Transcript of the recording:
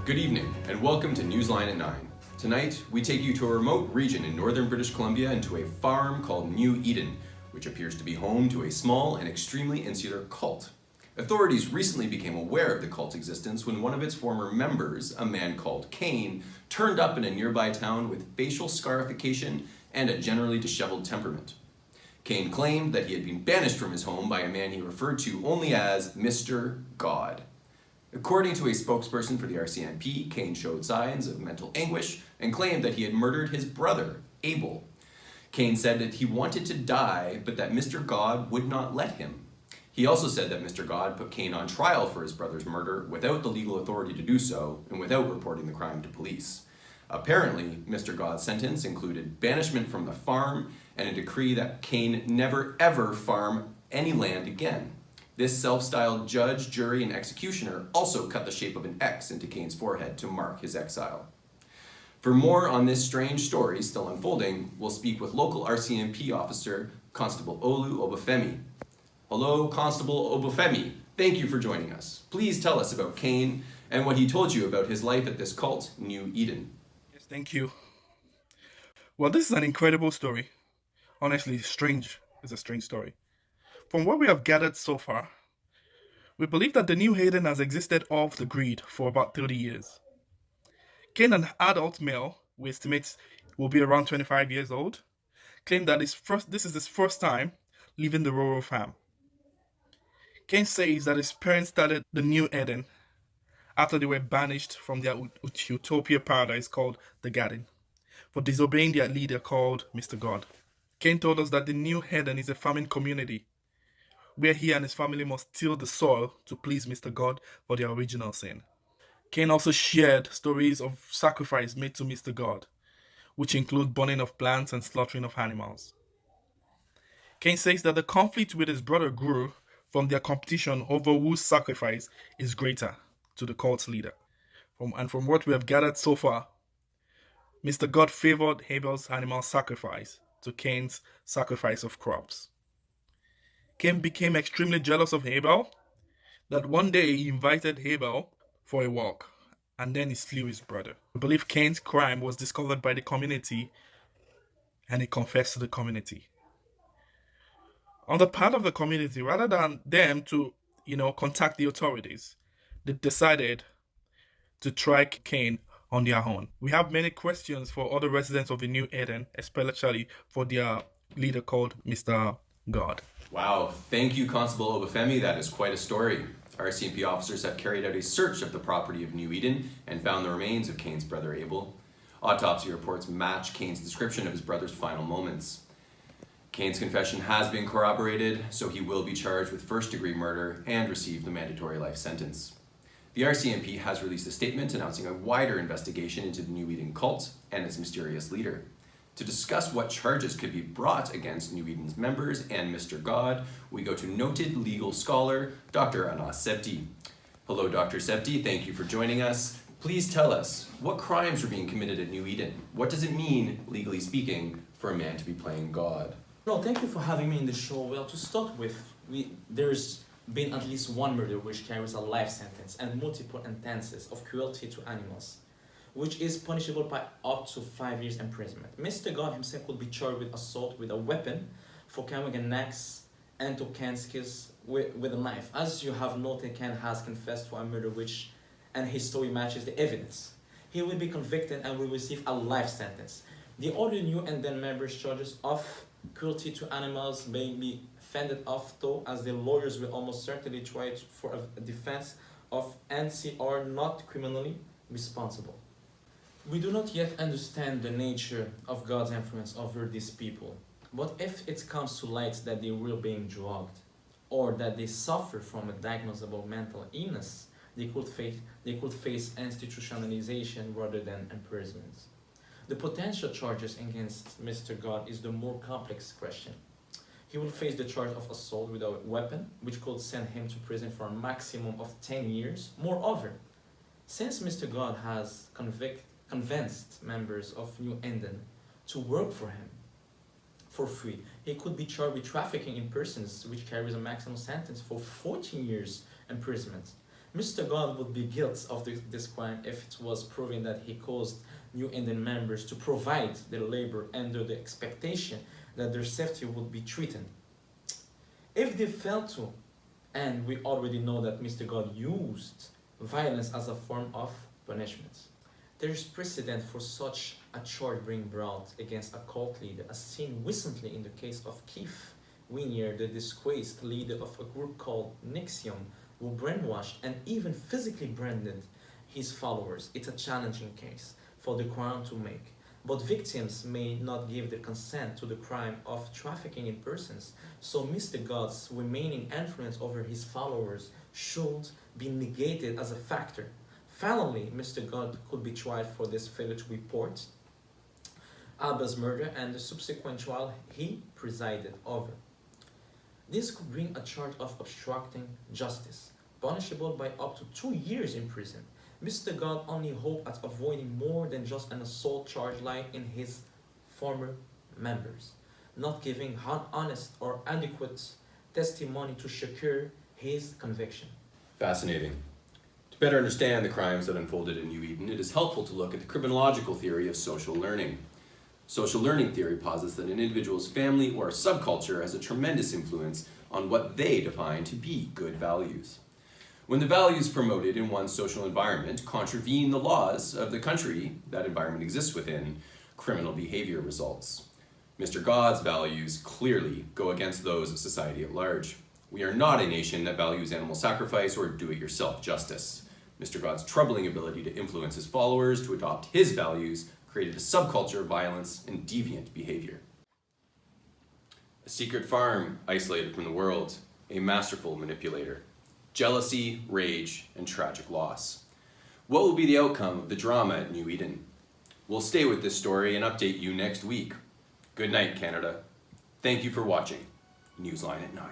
Good evening, and welcome to NewsLine at 9. Tonight, we take you to a remote region in northern British Columbia and to a farm called New Eden, which appears to be home to a small and extremely insular cult. Authorities recently became aware of the cult's existence when one of its former members, a man called Cain, turned up in a nearby town with facial scarification and a generally disheveled temperament. Cain claimed that he had been banished from his home by a man he referred to only as Mr. God. According to a spokesperson for the RCMP, Cain showed signs of mental anguish and claimed that he had murdered his brother, Abel. Cain said that he wanted to die, but that Mr. God would not let him. He also said that Mr. God put Cain on trial for his brother's murder without the legal authority to do so and without reporting the crime to police. Apparently, Mr. God's sentence included banishment from the farm and a decree that Cain never ever farm any land again. This self-styled judge, jury, and executioner also cut the shape of an X into Cain's forehead to mark his exile. For more on this strange story still unfolding, we'll speak with local RCMP officer, Constable Olu Obafemi. Hello, Constable Obafemi. Thank you for joining us. Please tell us about Cain and what he told you about his life at this cult, New Eden. Yes, thank you. Well, this is an incredible story. Honestly, strange. It's a strange story. From what we have gathered so far, we believe that the New Eden has existed off the grid for about 30 years. Cain, an adult male, we estimate will be around 25 years old, claimed that this is his first time leaving the rural farm. Cain says that his parents started the New Eden after they were banished from their utopia paradise called the Garden for disobeying their leader called Mr. God. Cain told us that the New Eden is a farming community where he and his family must till the soil to please Mr. God for their original sin. Cain also shared stories of sacrifice made to Mr. God, which include burning of plants and slaughtering of animals. Cain says that the conflict with his brother grew from their competition over whose sacrifice is greater to the cult's leader. From what we have gathered so far, Mr. God favored Abel's animal sacrifice to Cain's sacrifice of crops. Cain became extremely jealous of Abel, that one day he invited Abel for a walk, and then he slew his brother. We believe Cain's crime was discovered by the community, and he confessed to the community. On the part of the community, rather than them to, contact the authorities, they decided to try Cain on their own. We have many questions for other residents of the New Eden, especially for their leader called Mr. God. Wow, thank you, Constable Obafemi. That is quite a story. RCMP officers have carried out a search of the property of New Eden and found the remains of Cain's brother Abel. Autopsy reports match Cain's description of his brother's final moments. Cain's confession has been corroborated, so he will be charged with first-degree murder and receive the mandatory life sentence. The RCMP has released a statement announcing a wider investigation into the New Eden cult and its mysterious leader. To discuss what charges could be brought against New Eden's members and Mr. God, we go to noted legal scholar, Dr. Anas Sebti. Hello, Dr. Sebti. Thank you for joining us. Please tell us, what crimes are being committed at New Eden? What does it mean, legally speaking, for a man to be playing God? Well, thank you for having me in the show. Well, to start with, there's been at least one murder which carries a life sentence and multiple instances of cruelty to animals, which is punishable by up to 5 years imprisonment. Mr. God himself could be charged with assault with a weapon for carrying an axe and to Cain's kiss with a knife. As you have noted, Cain has confessed to a murder and his story matches the evidence. He will be convicted and will receive a life sentence. The other New Eden members' charges of cruelty to animals may be fended off though, as the lawyers will almost certainly try for a defense of NCR not criminally responsible. We do not yet understand the nature of God's influence over these people, but if it comes to light that they were being drugged or that they suffer from a diagnosable mental illness, they could face institutionalization rather than imprisonment. The potential charges against Mr. God is the more complex question. He will face the charge of assault with a weapon, which could send him to prison for a maximum of 10 years. Moreover, since Mr. God has convinced members of New Eden to work for him for free, he could be charged with trafficking in persons, which carries a maximum sentence for 14 years imprisonment. Mr. God would be guilty of this crime if it was proven that he caused New Eden members to provide their labor under the expectation that their safety would be threatened. If they failed to, and we already know that Mr. God used violence as a form of punishment, there is precedent for such a charge being brought against a cult leader, as seen recently in the case of Keith Winier, the disgraced leader of a group called Nixium, who brainwashed and even physically branded his followers. It's a challenging case for the crown to make, but victims may not give their consent to the crime of trafficking in persons, so Mr. God's remaining influence over his followers should be negated as a factor. Finally, Mr. God could be tried for this failure to report Abel's murder and the subsequent trial he presided over. This could bring a charge of obstructing justice, punishable by up to 2 years in prison. Mr. God only hoped at avoiding more than just an assault charge like in his former members, not giving honest or adequate testimony to secure his conviction. Fascinating. To better understand the crimes that unfolded in New Eden, it is helpful to look at the criminological theory of social learning. Social learning theory posits that an individual's family or subculture has a tremendous influence on what they define to be good values. When the values promoted in one's social environment contravene the laws of the country that environment exists within, criminal behavior results. Mr. God's values clearly go against those of society at large. We are not a nation that values animal sacrifice or do-it-yourself justice. Mr. God's troubling ability to influence his followers to adopt his values created a subculture of violence and deviant behavior. A secret farm isolated from the world, a masterful manipulator, jealousy, rage, and tragic loss. What will be the outcome of the drama at New Eden? We'll stay with this story and update you next week. Good night, Canada. Thank you for watching NewsLine at 9.